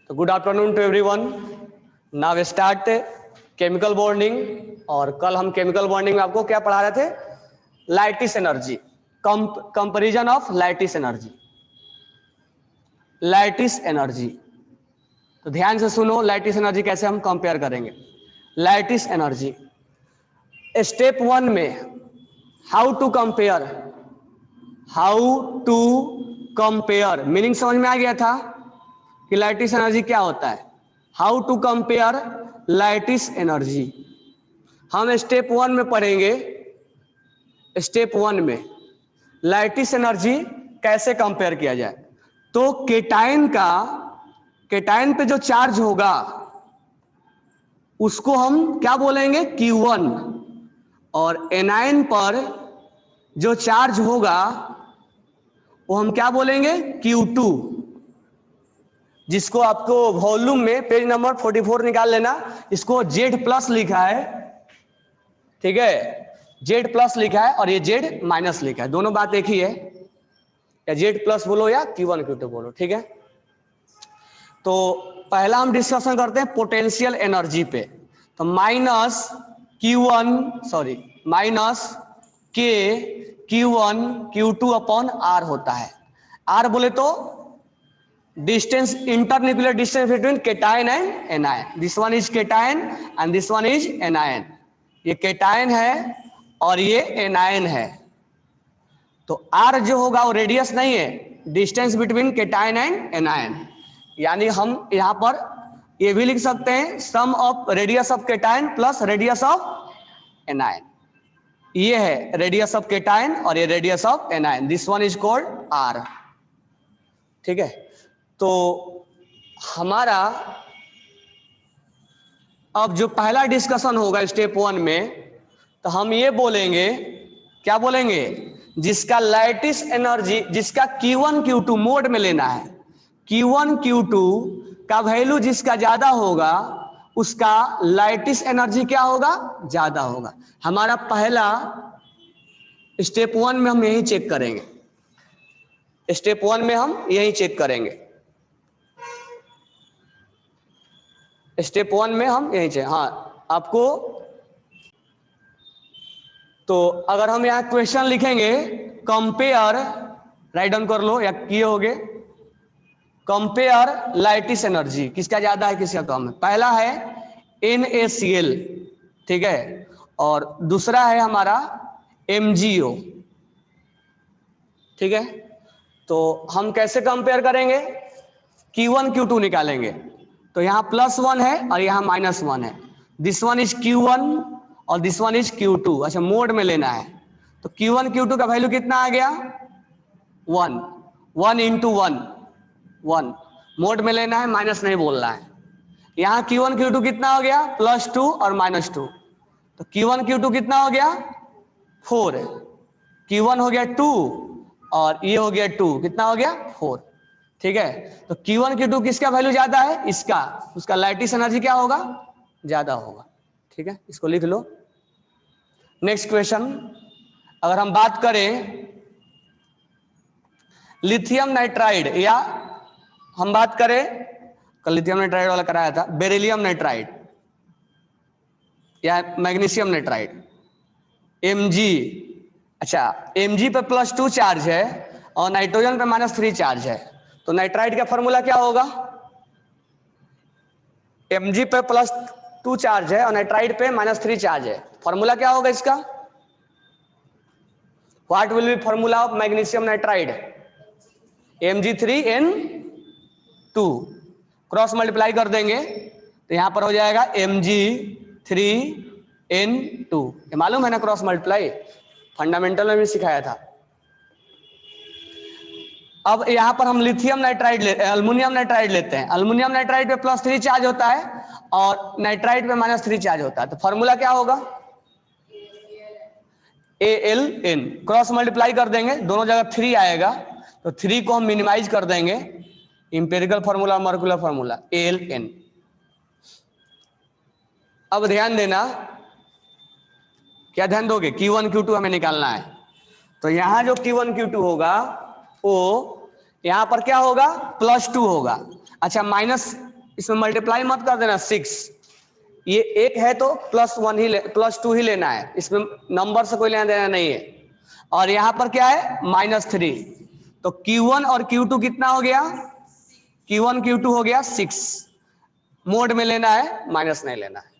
तो good afternoon to everyone. Now start chemical bonding. और कल हम केमिकल बॉन्डिंग में आपको क्या पढ़ा रहे थे? Lattice energy, comparison of lattice energy. Lattice energy, तो ध्यान से सुनो, लैटिस एनर्जी कैसे हम कंपेयर करेंगे। लैटिस एनर्जी स्टेप 1 में हाउ टू कंपेयर मीनिंग समझ में आ गया था कि लैटिस एनर्जी क्या होता है। How to compare lattice energy हम स्टेप 1 में पढ़ेंगे। स्टेप 1 में लैटिस एनर्जी कैसे कंपेयर किया जाए। तो केटाइन पे जो चार्ज होगा उसको हम क्या बोलेंगे? Q1। और एनायन पर जो चार्ज होगा वो हम क्या बोलेंगे? Q2। जिसको आपको वॉल्यूम में पेज नंबर 44 निकाल लेना। इसको Z+ लिखा है, ठीक है, Z+ लिखा है और ये Z- लिखा है। दोनों बात एक ही है, या Z+ बोलो या Q1 Q2 बोलो, ठीक है। तो पहला हम डिस्कशन करते हैं पोटेंशियल एनर्जी पे। तो minus K Q1 Q2 upon R होता है। R बोले तो distance, internuclear distance between cation and anion. This one is cation and this one is anion. ये केटायन है और ये एनायन है। तो R जो होगा वो रेडियस नहीं है, distance between cation and anion. यानी हम यहां पर ये भी लिख सकते हैं sum of radius of cation plus radius of anion. ये है रेडियस ऑफ केटायन और ये radius of anion. This one is called R, ठीक है। तो हमारा अब जो पहला डिस्कशन होगा स्टेप 1 में, तो हम ये बोलेंगे, क्या बोलेंगे? जिसका लैटिस एनर्जी, जिसका Q1 Q2 मोड में लेना है, Q1 Q2 का वैल्यू जिसका ज्यादा होगा उसका लैटिस एनर्जी क्या होगा? ज्यादा होगा। हमारा पहला स्टेप 1 में हम यही चेक करेंगे। स्टेप 1 में हम यही चेक करेंगे। स्टेप 1 में हम यही चेक, हाँ आपको। तो अगर हम यहाँ क्वेश्चन लिखेंगे कंपेयर, राइट डाउन कर लो या किए होगे, कंपेयर लैटिस एनर्जी, किसका ज्यादा है किसका कम है। पहला है NaCl, ठीक है, और दूसरा है हमारा MgO, ठीक है। तो हम कैसे कंपेयर करेंगे? Q1 Q2 निकालेंगे। तो यहाँ +1 है और यहाँ -1 है। दिस वन इज Q1 और दिस वन इज Q2। अच्छा, मोड में लेना है तो Q1 Q2 का वैल्यू कितना आ गया? 1 × 1 मोड में लेना है, माइनस नहीं बोलना है। यहाँ Q1 Q2 कितना हो गया? +2 और -2। तो Q1 Q2 कितना हो गया? 4। Q1 हो गया 2 और ये हो गया 2, कितना हो गया? 4, ठीक है। तो Q1 Q2 किसका वैल्यू ज्यादा है? इसका, उसका लैटिस एनर्जी क्या होगा? ज्यादा होगा, ठीक है। इसको लिख लो। नेक्स्ट क्वेश्चन, अगर हम बात करें लिथियम नाइट्राइड, या हम बात करें, कल लिथियम नाइट्राइड वाला कराया था, बेरिलियम नाइट्राइड या मैग्नीशियम नाइट्राइड, Mg। अच्छा, Mg पे +2 चार्ज है और नाइट्रोजन पे -3 चार्ज है। तो नाइट्राइड का फॉर्मूला क्या होगा? Mg पे +2 चार्ज है और नाइट्राइड पे -3 चार्ज है। फॉर्मूला क्या होगा इसका? What will be formula of magnesium nitride? Mg3n2। Cross multiply कर देंगे तो यहां पर हो जाएगा Mg3n2। ये मालूम है ना क्रॉस मल्टीप्लाई, फंडामेंटल में भी सिखाया था। अब यहां पर हम लिथियम नाइट्राइड अल्युमिनियम नाइट्राइड लेते हैं। अल्युमिनियम नाइट्राइड पे +3 चार्ज होता है और नाइट्राइड पे -3 चार्ज होता है। तो फॉर्मूला क्या होगा? Al(N). क्रॉस मल्टीप्लाई कर देंगे, दोनों जगह 3 आएगा तो 3 को हम मिनिमाइज कर देंगे। Empirical formula, molecular formula Al(N). अब ध्यान देना, क्या ध्यान दोगे? Q1 Q2 हमें निकालना है। तो यहां जो Q1 Q2 होगा वो यहां पर क्या होगा? +2 होगा। अच्छा, इसमें मल्टीप्लाई मत कर देना 6, ये 1 है तो +1 ही +2 ही लेना है, इसमें नंबर से कोई लेना देना नहीं है। और यहां पर क्या है -3, तो Q1 और Q2 कितना हो गया, Q1 Q2 हो गया 6, मोड में लेना है, माइनस नहीं लेना है।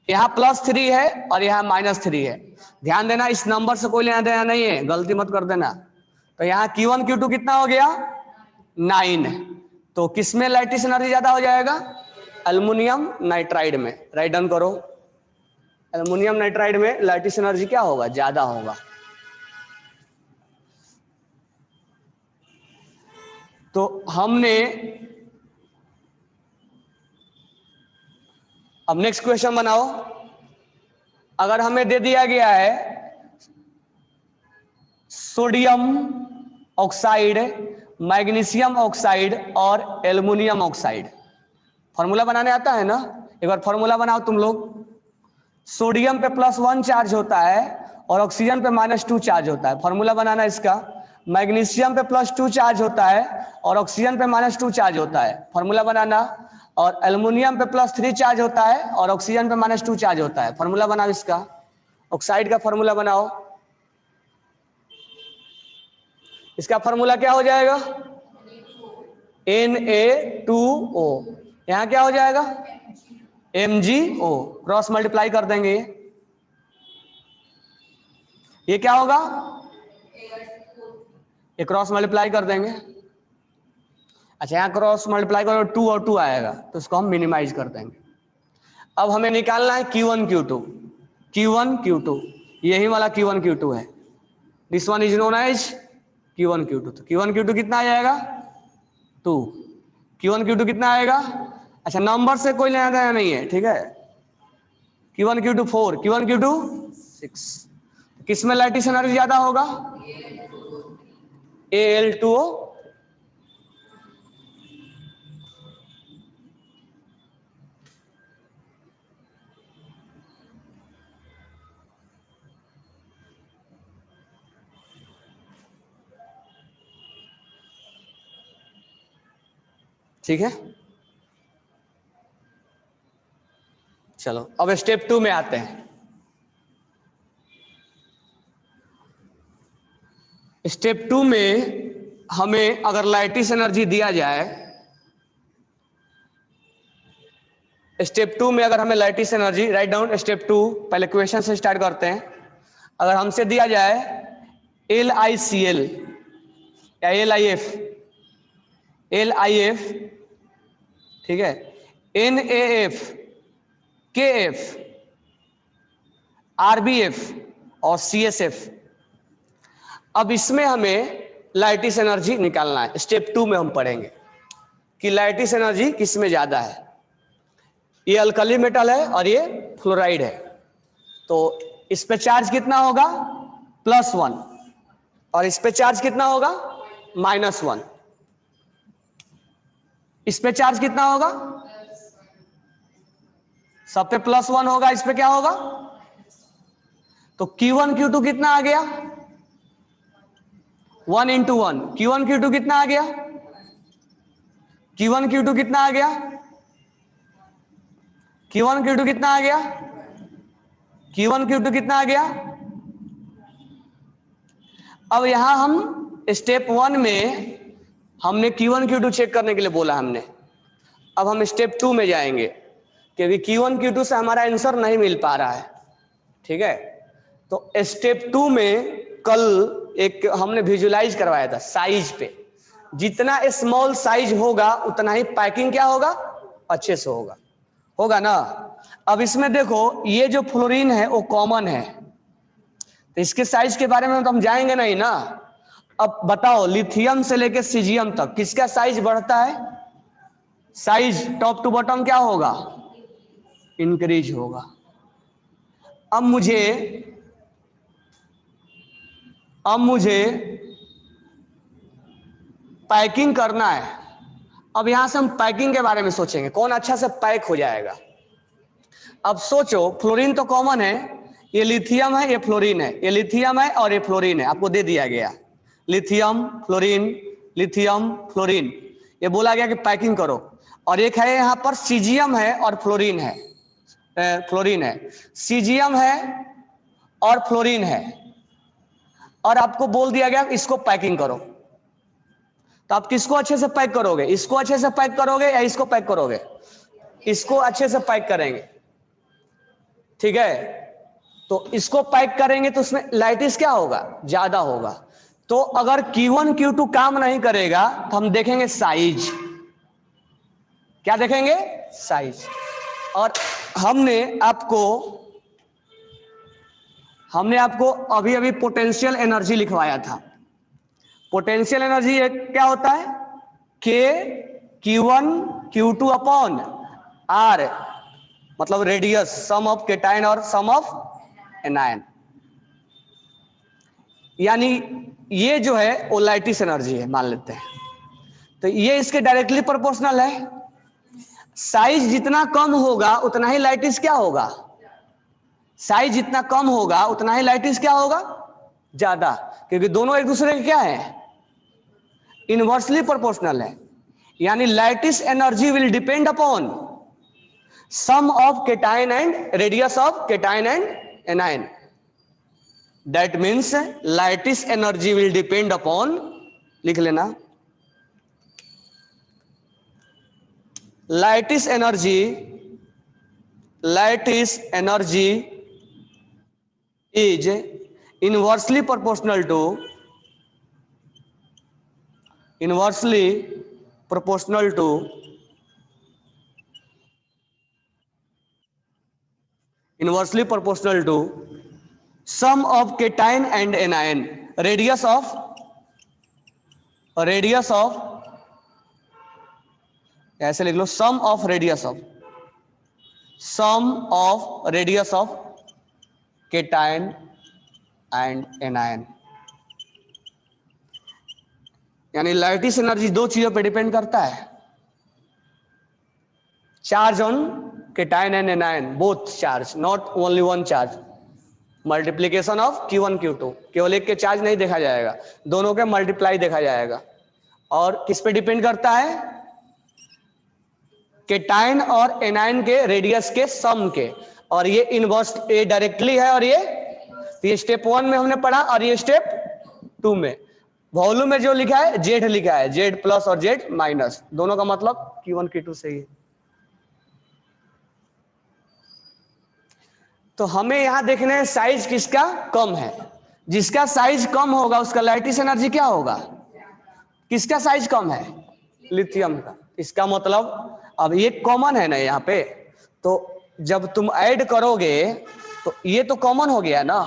यहाँ +3 है और यहाँ -3 है, ध्यान देना इस नंबर से कोई लेना देना नहीं है, गलती मत कर देना। तो यहाँ Q1 Q2 कितना हो गया 9, तो किसमें लैटिस एनर्जी ज्यादा हो जाएगा, एल्युमिनियम नाइट्राइड में। राइट डाउन करो, एल्युमिनियम नाइट्राइड में लैटिस एनर्जी क्या होगा, ज्यादा होगा। तो हमने अब नेक्स्ट क्वेश्चन बनाओ। अगर हमें दे दिया गया है सोडियम ऑक्साइड, मैग्नीशियम ऑक्साइड और एल्युमिनियम ऑक्साइड, फॉर्मूला बनाने आता है ना, एक बार फॉर्मूला बनाओ तुम लोग। सोडियम पे +1 चार्ज होता है और ऑक्सीजन पे -2 चार्ज होता है, फॉर्मूला बनाना इसका। मैग्नीशियम पे +2 चार्ज होता है और ऑक्सीजन पे -2 चार्ज होता है, फॉर्मूला बनाना। और एल्युमिनियम पे +3 चार्ज होता है और ऑक्सीजन पे -2 चार्ज होता है, फॉर्मूला बनाओ इसका, ऑक्साइड का फॉर्मूला बनाओ। इसका फॉर्मूला क्या हो जाएगा, Na2O, यहां क्या हो जाएगा MgO, क्रॉस मल्टीप्लाई कर देंगे, ये क्या होगा, ये क्रॉस मल्टीप्लाई कर देंगे। अच्छा यहाँ क्रॉस मल्टीप्लाई करो 2 और 2 आएगा, तो इसको हम मिनिमाइज कर देंगे। अब हमें निकालना है Q1 Q2, Q1 Q2, यही वाला Q1 Q2 है, this one is known as Q1 Q2। तो Q1 Q2 कितना आ जाएगा 2, Q1 Q2 कितना आएगा, अच्छा नंबर से कोई लेना देना नहीं है, ठीक है। Q1 Q2 4, Q1 Q2 6, किसमें लैटिस एनर्जी ज्यादा होगा, Al2O। ठीक है, चलो अब स्टेप 2 में आते हैं। स्टेप 2 में हमें अगर लैटिस एनर्जी दिया जाए, स्टेप 2 में अगर हमें lattice energy, write down step 2, पहले क्वेश्चन से स्टार्ट करते हैं। अगर हमसे दिया जाए LiCl या LiF, ठीक है, NaF, KF, RBF और CSF, अब इसमें हमें लैटिस एनर्जी निकालना है। स्टेप 2 में हम पढ़ेंगे कि लैटिस एनर्जी किसमें ज्यादा है। ये अल्कली मेटल है और ये फ्लोराइड है, तो इस पे चार्ज कितना होगा +1 और इस पे चार्ज कितना होगा -1। इस पे चार्ज कितना होगा, सब पे +1 होगा, इस पे क्या होगा, तो Q1 Q2 कितना आ गया 1 × 1, Q1 Q2 कितना आ गया, Q1 Q2 कितना आ गया, Q1 Q2 कितना आ गया, Q1 Q2 कितना आ गया। अब यहां हम स्टेप 1 में हमने Q1 Q2 चेक करने के लिए बोला हमने, अब हम स्टेप 2 में जाएंगे क्योंकि Q1 Q2 से हमारा आंसर नहीं मिल पा रहा है, ठीक है। तो स्टेप 2 में कल एक हमने विजुलाइज करवाया था साइज पे, जितना स्मॉल साइज होगा उतना ही पैकिंग क्या होगा, अच्छे से होगा ना। अब इसमें देखो ये जो फ्लोरीन है वो कॉमन है, तो इसके साइज के बारे में तो हम जाएंगे नहीं ना। अब बताओ लिथियम से लेकर सीजियम तक किसका साइज बढ़ता है, साइज टॉप टू बॉटम क्या होगा, इंक्रीज होगा। अब मुझे पैकिंग करना है। अब यहां से हम पैकिंग के बारे में सोचेंगे, कौन अच्छा से पैक हो जाएगा। अब सोचो फ्लोरीन तो कॉमन है, ये लिथियम है, ये फ्लोरीन है, ये लिथियम है और ये फ्लोरीन है, आपको दे दिया गया लिथियम फ्लोरीन, लिथियम फ्लोरीन, ये बोला गया कि पैकिंग करो। और एक है यहाँ पर सीजियम है और फ्लोरीन है, सीजियम है और फ्लोरीन है, और आपको बोल दिया गया इसको पैकिंग करो। तो आप किसको अच्छे से पैक करोगे? इसको अच्छे से पैक करोगे या इसको पैक करोगे? इसको अच्छे से पैक करेंगे, ठीक है। तो इसको पैक करेंगे तो उसमें लाइटिस क्या होगा? ज्यादा होगा। तो अगर Q1 Q2 काम नहीं करेगा तो हम देखेंगे साइज। क्या देखेंगे? साइज। और हमने आपको अभी अभी पोटेंशियल एनर्जी लिखवाया था। पोटेंशियल एनर्जी क्या होता है? K Q1 Q2 upon R, मतलब रेडियस, सम ऑफ केटाइन और सम ऑफ एनायन। यानी ये जो है वो लाइटिस एनर्जी है मान लेते हैं, तो ये इसके डायरेक्टली प्रोपोर्शनल है। साइज जितना कम होगा उतना ही लाइटिस क्या होगा? साइज जितना कम होगा उतना ही लाइटिस क्या होगा? ज्यादा, क्योंकि दोनों एक दूसरे के क्या है? इनवर्सली प्रोपोर्शनल है। यानी lattice energy will depend upon sum of cation and radius of cation and anion. That means lattice energy will depend upon, लिख लेना, lattice energy is inversely proportional to sum of cation and anion, radius of ऐसे लिख लो, sum of radius of cation and anion। यानी lattice energy दो चीजों पर depend करता है, charge on cation and anion, both charge, not only one charge. Multiplication of Q1 Q2, केवल एक के चार्ज नहीं देखा जाएगा, दोनों के मल्टीप्लाई देखा जाएगा। और किस पे डिपेंड करता है? केटाइन और एनायन के रेडियस के सम के। और ये इनवर्स, ये डायरेक्टली है, और ये स्टेप 1 में हमने पढ़ा, और ये स्टेप 2 में। वॉल्यूम में जो लिखा है जेड लिखा है, जेड प्लस और जेड माइनस, दोनों का मतलब Q1 Q2 से ही। तो हमें यहां देखना है साइज किसका कम है। जिसका साइज कम होगा उसका लाइटिस एनर्जी क्या होगा? किसका साइज कम है? लिथियम का। इसका मतलब अब ये कॉमन है ना यहाँ पे, तो जब तुम ऐड करोगे तो ये तो कॉमन हो गया ना,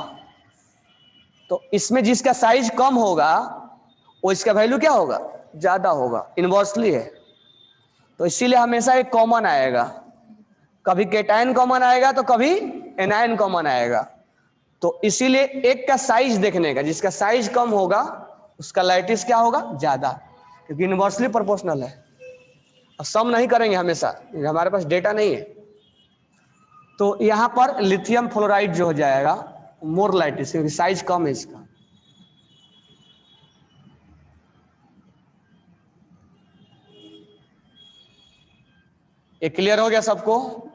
तो इसमें जिसका साइज कम होगा वो इसका वैल्यू क्या होगा? ज्यादा होगा, इनवर्सली है। तो इसीलिए हमेशा एक कॉमन आएगा, कभी केटाइन कॉमन आएगा तो कभी एनायन कॉमन आएगा। तो इसीलिए एक का साइज देखने का, जिसका साइज कम होगा उसका लाइटिस क्या होगा? ज्यादा, क्योंकि इनवर्सली प्रोपोर्शनल है। अब सम नहीं करेंगे हमेशा, हमारे पास डेटा नहीं है। तो यहां पर लिथियम फ्लोराइड जो हो जाएगा मोर लाइटिस, क्योंकि साइज कम है इसका। ये क्लियर हो गया सबको?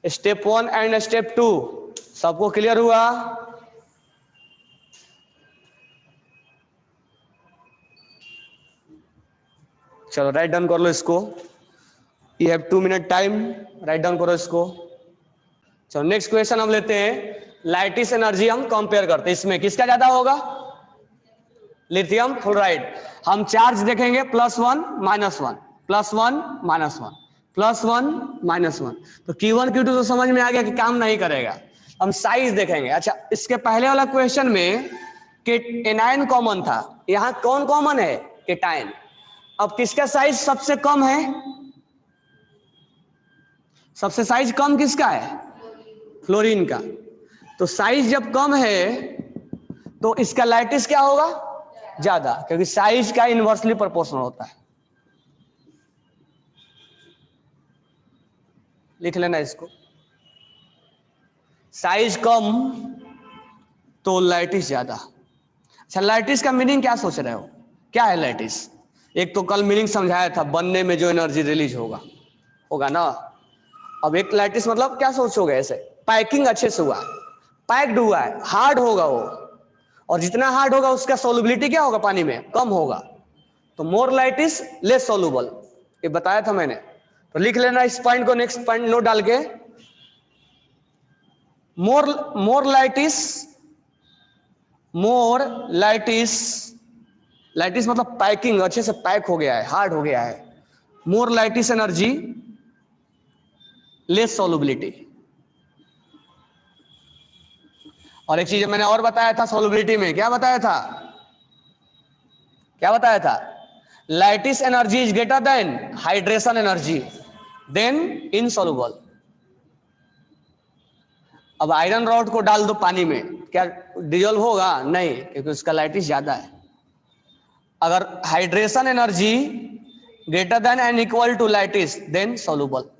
स्टेप 1 एंड स्टेप 2 सबको क्लियर हुआ? चलो राइट डाउन कर लो इसको। You have 2 minute time, write down करो इसको। चलो नेक्स्ट क्वेश्चन हम लेते हैं। लाइटिस एनर्जी हम कंपेयर करते हैं, इसमें किसका ज्यादा होगा? Lithium fluoride. हम चार्ज देखेंगे +1 -1, +1 -1, +1 -1। तो Q1 Q2 तो समझ में आ गया कि काम नहीं करेगा। हम साइज देखेंगे। अच्छा, इसके पहले वाला क्वेश्चन में एनायन कॉमन था, यहां कौन कॉमन है? केटाइन। अब किसका साइज सबसे कम है? सबसे साइज कम किसका है? फ्लोरीन का। तो साइज जब कम है तो इसका लाइटिस क्या होगा? ज्यादा, क्योंकि साइज का इनवर्सली प्रोपोर्शनल होता है। लिख लेना इसको, साइज कम तो लाइटिस ज्यादा। अच्छा, लाइटिस का मीनिंग क्या सोच रहे हो? क्या है लाइटिस? एक तो कल मीनिंग समझाया था, बनने में जो एनर्जी रिलीज होगा ना। अब एक लैटिस मतलब क्या सोचोगे, ऐसे पैकिंग अच्छे से हुआ है, पैक्ड हुआ है, हार्ड होगा वो, और जितना हार्ड होगा उसका सोलबिलिटी क्या होगा, पानी में कम होगा। तो मोर लाइट इज लेस सोलुबल, ये बताया था मैंने। तो लिख लेना इस पॉइंट को, नेक्स्ट पॉइंट नोट डाल के, मोर लाइटिस मतलब पैकिंग, अच्छे से पैक हो गया है, हार्ड हो गया है। मोर लाइटिस एनर्जी, लेस सोलबिलिटी। और एक चीज मैंने और बताया था सोलबिलिटी में, क्या बताया था, lattice energy is greater than hydration energy, then insoluble. अब आयरन रॉड को डाल दो पानी में, क्या डिजोल्व होगा? नहीं, क्योंकि उसका लाइटिस ज्यादा है। अगर hydration energy greater than and equal to lattice, then soluble.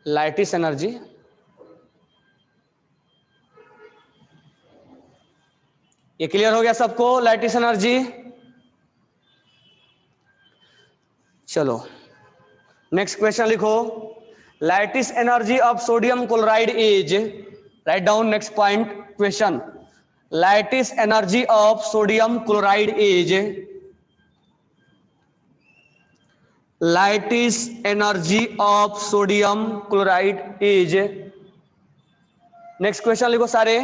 Lattice energy, ये क्लियर हो गया सबको, लाइटिस एनर्जी। चलो नेक्स्ट क्वेश्चन लिखो, lattice energy of sodium chloride is, right down next point question, lattice energy of sodium chloride is, lattice energy of sodium chloride is, next question लिखो सारे।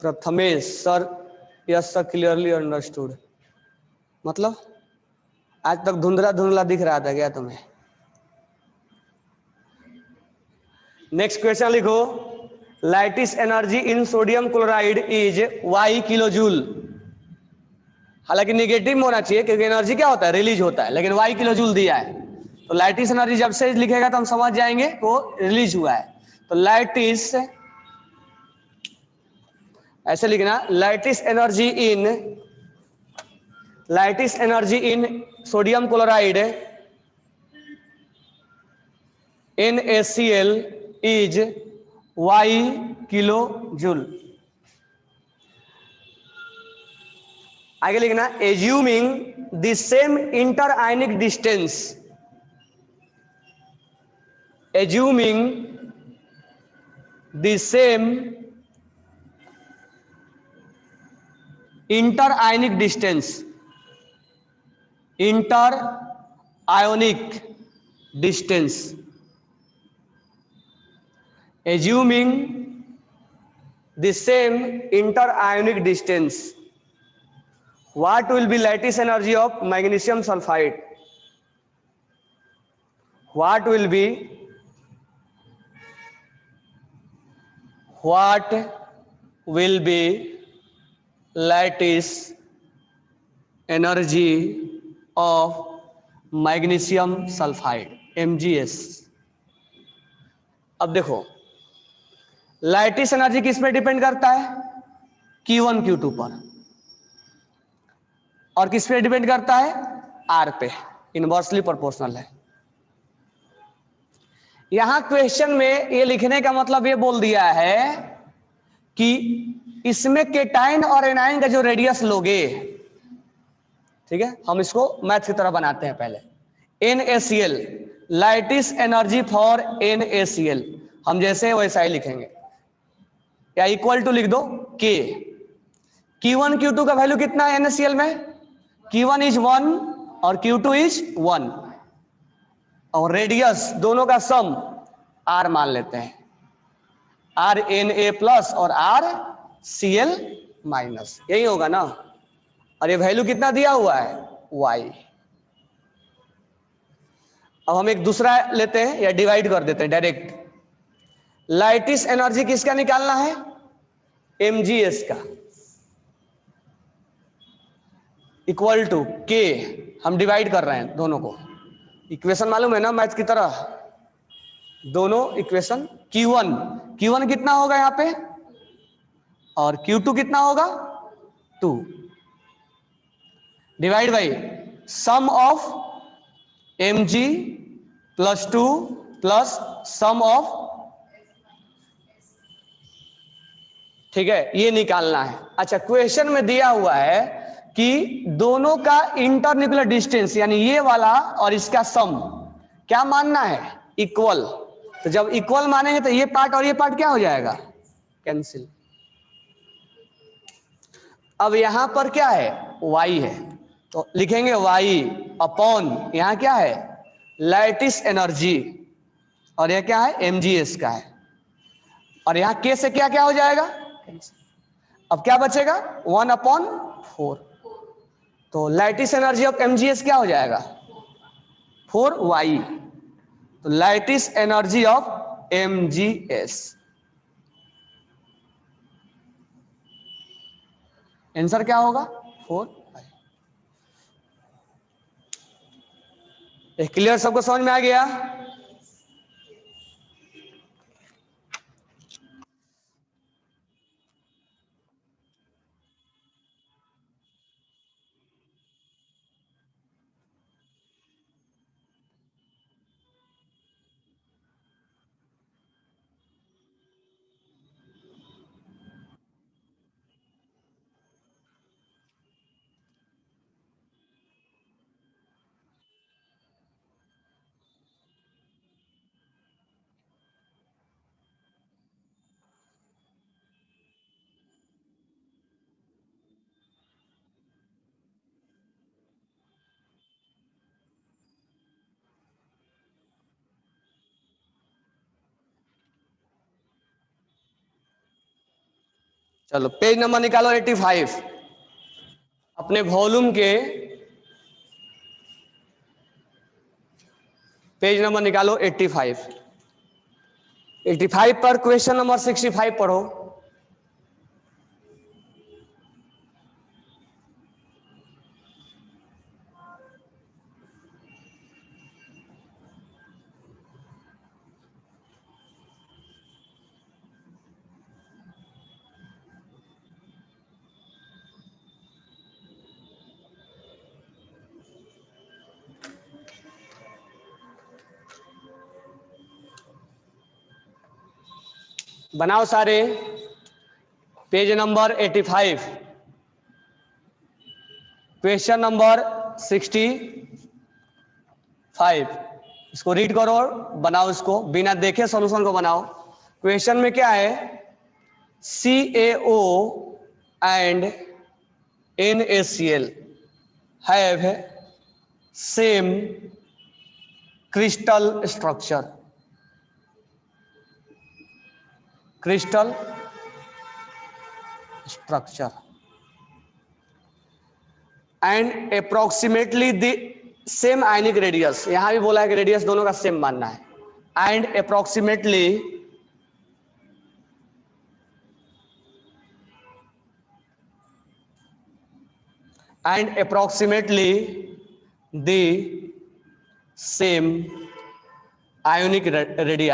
Prathamesh sir, yes sir, clearly understood. मतलब आज तक धुंधला धुंधला दिख रहा था क्या तुम्हें? नेक्स्ट क्वेश्चन लिखो, lattice energy in sodium chloride is Y kilo joule. हालांकि निगेटिव में होना चाहिए क्योंकि एनर्जी क्या होता है, रिलीज होता है, लेकिन वाई किलो जूल दिया है। तो लाइटिस एनर्जी जब से लिखेगा तो हम समझ जाएंगे वो रिलीज हुआ है। तो लाइटिस, ऐसे लिखना, lattice energy in sodium chloride NaCl is Y kilo joule. आगे लिखना, assuming the same inter ionic distance, assuming the same inter ionic distance, inter ionic distance, assuming the same interionic distance, what will be lattice energy of magnesium sulfide? What will be lattice energy of magnesium sulfide, MgS? अब देखो, लाइटिस energy किस पे depend करता है? Q1 Q2 पर। और किस पे डिपेंड करता है? R पे, इनवर्सली प्रोपोर्शनल है। यहां क्वेश्चन में ये लिखने का मतलब ये बोल दिया है कि इसमें केटाइन और एनाइन का जो रेडियस लोगे, ठीक है, हम इसको मैथ की तरह बनाते हैं पहले। NaCl, लाइटिस एनर्जी फॉर NaCl, हम जैसे वैसा ही लिखेंगे, या इक्वल टू लिख दो K। Q1 Q2 का वैल्यू कितना है NaCl में? Q1 इज 1 और Q2 इज 1, और रेडियस दोनों का सम R मान लेते हैं, RNa प्लस और RCl माइनस, यही होगा ना। और ये वैल्यू कितना दिया हुआ है? Y। अब हम एक दूसरा लेते हैं या डिवाइड कर देते हैं डायरेक्ट। लाइटिस एनर्जी किसका निकालना है? MgS का, इक्वल टू K। हम डिवाइड कर रहे हैं दोनों को, इक्वेशन मालूम है ना मैथ की तरह, दोनों इक्वेशन। Q1 कितना होगा यहाँ पे, और Q2 कितना होगा? 2। Divide by sum of Mg plus 2 plus sum of, ठीक है, ये निकालना है। अच्छा, क्वेश्चन में दिया हुआ है कि दोनों का इंटरन्यूक्लियर डिस्टेंस यानी ये वाला और इसका सम क्या मानना है, इक्वल। तो जब इक्वल मानेंगे तो ये पार्ट और ये पार्ट क्या हो जाएगा, कैंसिल। अब यहां पर क्या है, y है, तो लिखेंगे y अपॉन यहां क्या है, लैटिस एनर्जी, और यह क्या है, mgs का है, और यहां k से क्या क्या हो जाएगा, अब क्या बचेगा 1/4। तो लैटिस एनर्जी ऑफ mgs क्या हो जाएगा 4y। तो lattice energy of mgs, answer क्या होगा 4y। क्लियर, सबको समझ में आ गया। चलो पेज नंबर निकालो 85, अपने वॉल्यूम के पेज नंबर निकालो 85। 85 पर क्वेश्चन नंबर 65 पढ़ो। बनाओ सारे, पेज नंबर 85, क्वेश्चन नंबर 65, इसको रीड करो और बनाओ, इसको बिना देखे सॉल्यूशन को बनाओ। क्वेश्चन में क्या है, CaO and NaCl have same crystal structure, and approximately the same ionic radius, यहां भी बोला है कि रेडियस दोनों का सेम मानना है, and approximately the same ionic radii,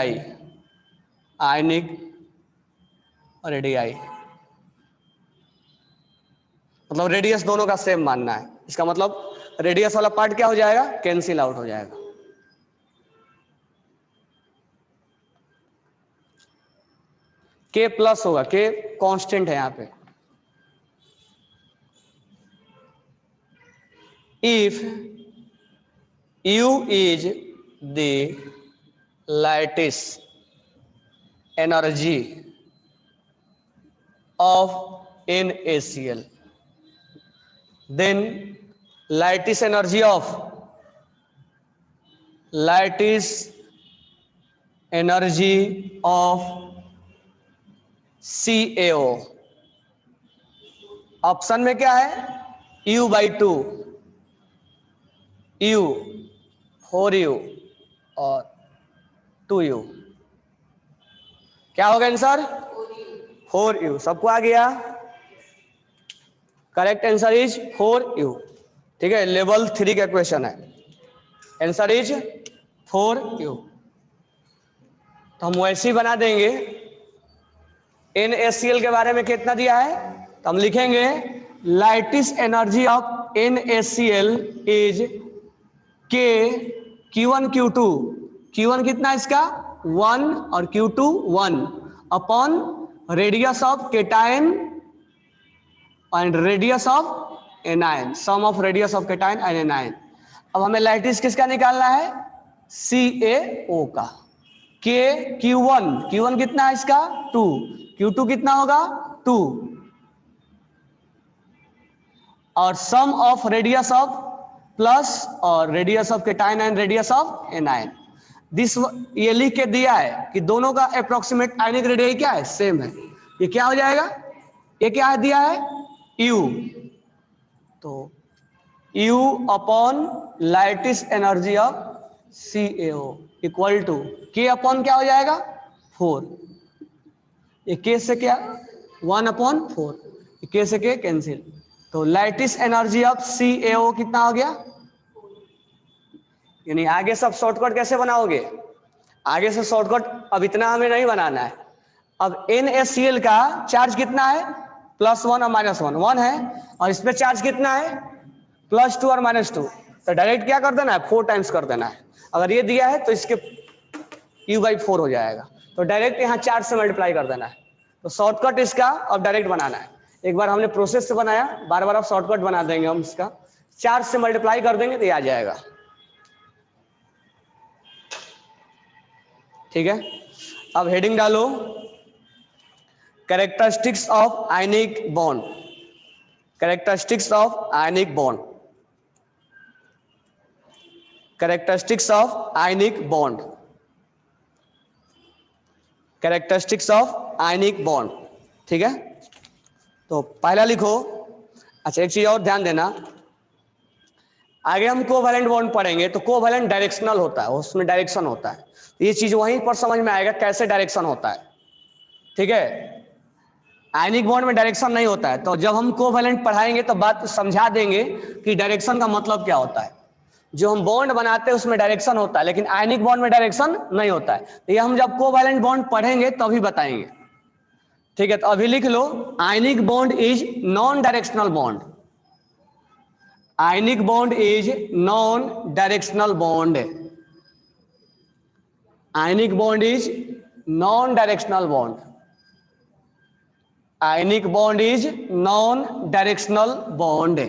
मतलब रेडियस दोनों का सेम मानना है। इसका मतलब रेडियस वाला पार्ट क्या हो जाएगा, कैंसिल आउट हो जाएगा। के प्लस होगा, के कांस्टेंट है यहां पे। If U is the lattice energy of NaCl, then lattice energy of CaO, option में क्या है U/2, U 4U और 2U, क्या होगा आंसर 4U। सबको आ गया, करेक्ट आंसर इज 4U। ठीक है, लेवल 3 का क्वेश्चन है, आंसर इज 4U। तो हम वैसे ही बना देंगे। NaCl के बारे में कितना दिया है, तो हम लिखेंगे lattice energy of NaCl is K Q1 Q2, Q1 कितना इसका 1 और Q2 1 upon radius of cation and radius of anion, sum of radius of cation and anion. अब हमें लैटिस किसका निकालना है, CaO का। K Q1 कितना है इसका 2, Q2 कितना होगा 2 और सम ऑफ रेडियस ऑफ प्लस और radius of cation and radius of anion. This ये लिख के दिया है कि दोनों का अप्रोक्सीमेट आयनिक रेडियस क्या है, सेम है। ये क्या हो जाएगा, ये क्या है दिया है U, तो U upon lattice energy of CaO equal to K upon क्या हो जाएगा 4, ये K से क्या 1 अपॉन 4, K से K कैंसिल, तो लैटिस एनर्जी ऑफ CaO कितना हो गया। यानी आगे सब शॉर्टकट कैसे बनाओगे, आगे से शॉर्टकट अब इतना हमें नहीं बनाना है। अब NaCl का चार्ज कितना है +1 और -1 1 है और इस पे चार्ज कितना है +2 और -2, तो डायरेक्ट क्या कर देना है 4 टाइम्स कर देना है। अगर ये दिया है तो इसके U/4 हो जाएगा, तो डायरेक्ट यहाँ 4 से मल्टीप्लाई कर देना है। तो शॉर्टकट इसका अब डायरेक्ट बनाना है। एक बार हमने प्रोसेस से बनाया, बार बार अब शॉर्टकट बना देंगे हम इसका, 4 से मल्टीप्लाई कर देंगे तो ये आ जाएगा। ठीक है, अब हेडिंग डालो characteristics of ionic bond, characteristics of ionic bond, characteristics of ionic bond, characteristics of ionic bond. ठीक है, तो पहला लिखो। अच्छा एक चीज और ध्यान देना, आगे हम कोवैलेंट बॉन्ड पढ़ेंगे तो कोवैलेंट डायरेक्शनल होता है, उसमें डायरेक्शन होता है, ये चीज वहीं पर समझ में आएगा कैसे डायरेक्शन होता है। ठीक है, आयनिक बॉन्ड में डायरेक्शन नहीं होता है, तो जब हम कोवैलेंट पढ़ाएंगे तो बात समझा देंगे कि डायरेक्शन का मतलब क्या होता है। जो हम बॉन्ड बनाते हैं उसमें डायरेक्शन होता है, लेकिन आयनिक बॉन्ड में डायरेक्शन नहीं होता है। तो ये हम जब कोवैलेंट बॉन्ड पढ़ेंगे तभी बताएंगे। ठीक है, तो अभी लिख लो ionic bond is non directional bond, ionic bond is non directional bond, ionic bond is non directional bond, ionic bond is non directional bond,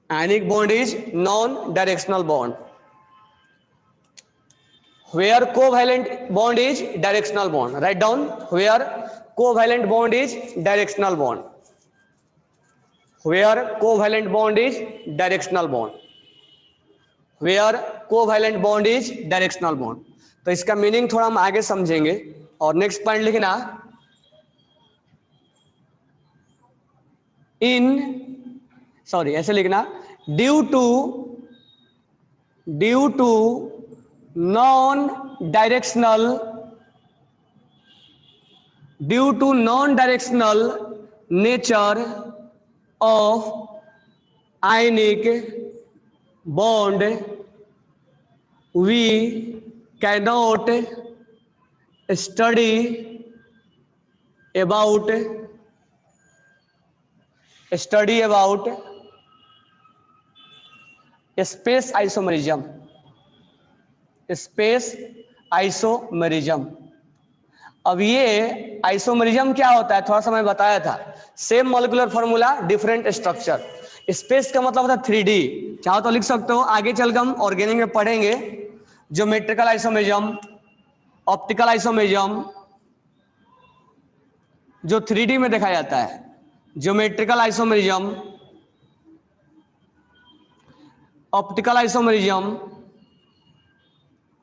ionic bond is non directional bond, where covalent bond is directional bond. Write down where covalent bond is directional bond, where covalent bond is directional bond, where covalent bond is directional bond. तो इसका meaning थोड़ा हम आगे समझेंगे। और next point लिखना ऐसे लिखना due to non-directional nature of ionic bond, we cannot study about space isomerism, space isomerism. अब ये आइसोमेरिज्म क्या होता है थोड़ा सा मैं बताया था, same molecular formula different structure. Space का मतलब होता है 3D, चाहो तो लिख सकते हो, आगे चलकर हम ऑर्गेनिक में पढ़ेंगे ज्योमेट्रिकल आइसोमेरिज्म, ऑप्टिकल आइसोमेरिज्म, जो 3D में देखा जाता है, geometrical isomerism, optical isomerism,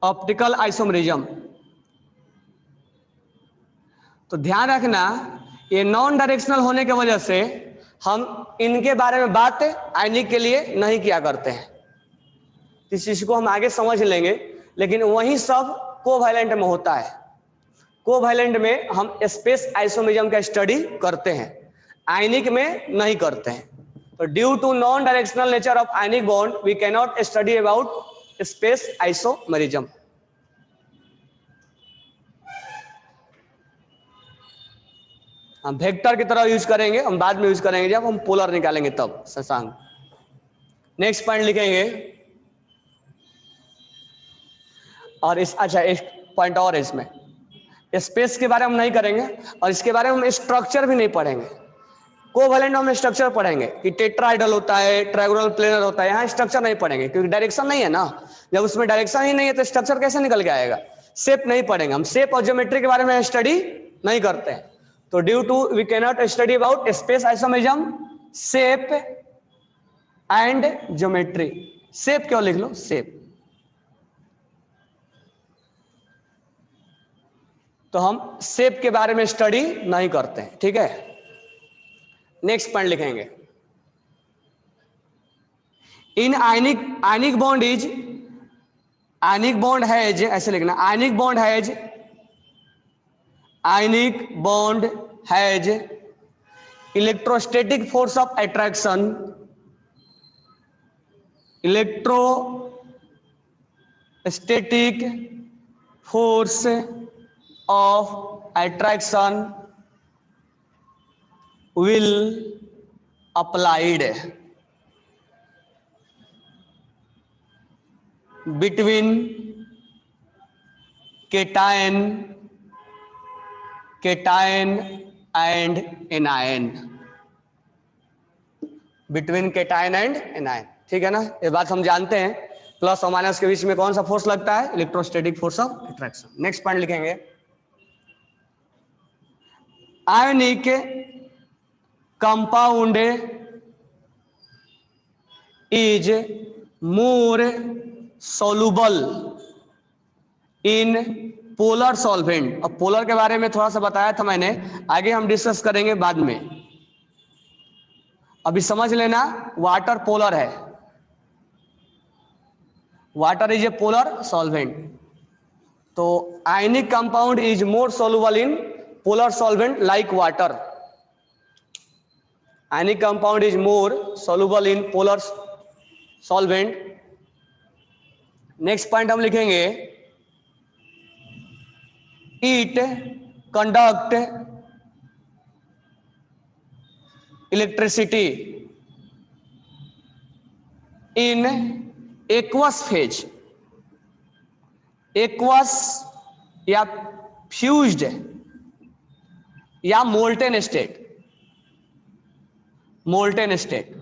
optical isomerism. तो ध्यान रखना ये नॉन डायरेक्शनल होने की वजह से हम इनके बारे में बात आयनिक के लिए नहीं किया करते हैं, इस चीज को हम आगे समझ लेंगे। लेकिन वही सब कोवैलेंट में होता है, कोवैलेंट में हम स्पेस आइसोमेरिज्म का स्टडी करते हैं, आयनिक में नहीं करते हैं। तो due to non directional nature of ionic bond we can not study about space isomerism. हम वेक्टर की तरह यूज करेंगे, हम बाद में यूज करेंगे जब हम पोलर निकालेंगे तब शशांक। नेक्स्ट पॉइंट लिखेंगे, और इस अच्छा एक पॉइंट और है इसमें, स्पेस के बारे में हम नहीं करेंगे और इसके बारे में हम स्ट्रक्चर भी नहीं पढ़ेंगे। कोवेलेंट हम स्ट्रक्चर पढ़ेंगे कि टेट्राहेड्रल होता है, ट्रायंगुलर प्लेनर होता है, यहाँ स्ट्रक्चर नहीं पढ़ेंगे क्योंकि डायरेक्शन नहीं है ना। जब उसमें डायरेक्शन ही नहीं है तो स्ट्रक्चर कैसे निकल के आएगा। शेप नहीं पढ़ेंगे हम, शेप और ज्योमेट्री के बारे में स्टडी नहीं करते हैं। तो due to we can not study about space isomerism, shape and geometry. Shape क्यों लिख लो, शेप। तो हम शेप के बारे में स्टडी नहीं करते हैं, ठीक है। नेक्स्ट पॉइंट लिखेंगे, in ionic bond is, ionic bond has, ऐसे लिखना, ionic bond has, ionic bond has electrostatic force of attraction, electrostatic force of attraction will applied between cation and anion, between cation and anion, ठीक है ना। ये बात हम जानते हैं, प्लस और माइनस के बीच में कौन सा फोर्स लगता है, electrostatic force of attraction. Next point लिखेंगे, ionic compound is more soluble in polar solvent. अब पोलर के बारे में थोड़ा सा बताया था मैंने, आगे हम डिस्कस करेंगे बाद में। अभी समझ लेना, वाटर पोलर है, water is a polar solvent. तो ionic compound is more soluble in polar solvent like water, ionic compound is more soluble in polar solvent. Next point हम लिखेंगे, it conduct electricity in aqueous phase, aqueous या fused या molten state, molten state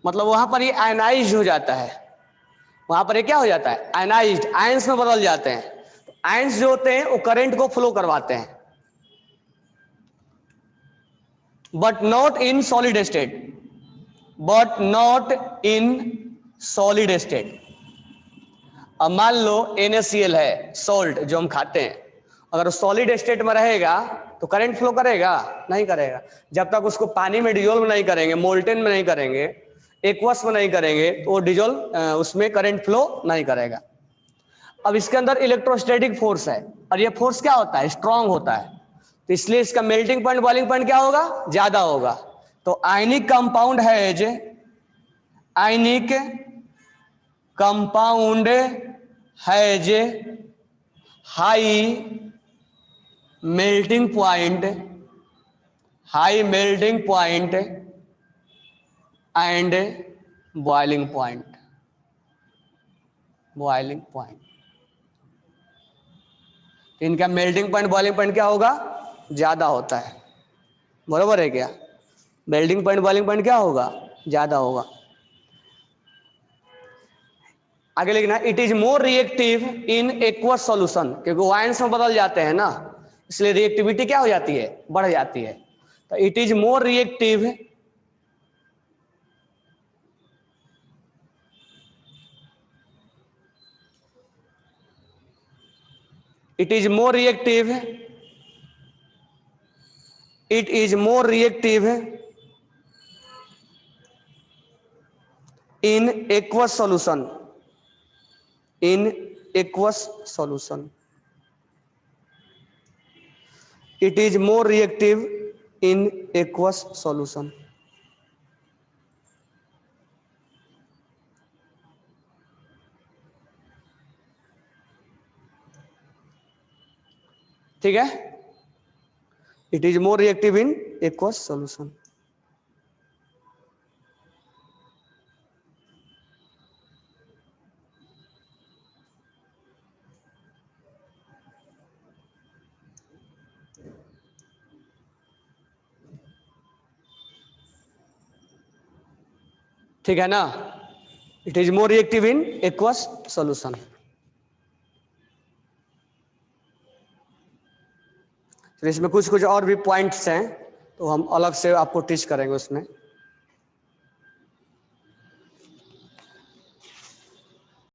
मतलब वहां पर ये ionise हो जाता है, वहां पर ये क्या हो जाता है, आयनाइज्ड, आयंस में बदल जाते हैं। आयंस जो होते हैं वो करंट को फ्लो करवाते हैं, but not in solid state, but not in solid state. अब मान लो NaCl है, सॉल्ट जो हम खाते हैं, अगर सॉलिड स्टेट में रहेगा तो करंट फ्लो करेगा, नहीं करेगा। जब तक उसको पानी में डिजोल्व नहीं करेंगे, मोल्टेन में नहीं करेंगे, एक्वस में नहीं करेंगे, तो वो डिजोल्व उसमें करंट फ्लो नहीं करेगा। अब इसके अंदर इलेक्ट्रोस्टैटिक फोर्स है, और ये फोर्स क्या होता है, स्ट्रांग होता है, तो इसलिए इसका मेल्टिंग पॉइंट, बॉइलिंग पॉइंट क्या होगा, ज्यादा होगा। तो ionic compound has, ionic compound has high melting point, high melting point and boiling point, boiling point. इनका मेल्टिंग पॉइंट, बॉइलिंग पॉइंट क्या होगा, ज्यादा होता है, बरोबर है क्या। मेल्टिंग पॉइंट, बॉइलिंग पॉइंट क्या होगा, ज्यादा होगा। आगे लिखना, it is more reactive in aqueous solution, क्योंकि आयंस में बदल जाते हैं ना, इसलिए रिएक्टिविटी क्या हो जाती है, बढ़ जाती है। तो it is more reactive, it is more reactive, it is more reactive in aqueous solution, in aqueous solution, it is more reactive in aqueous solution। ठीक है, it is more reactive in aqueous solution. ठीक है ना, it is more reactive in aqueous solution. इसमें कुछ कुछ और भी पॉइंट्स हैं तो हम अलग से आपको टीच करेंगे उसमें।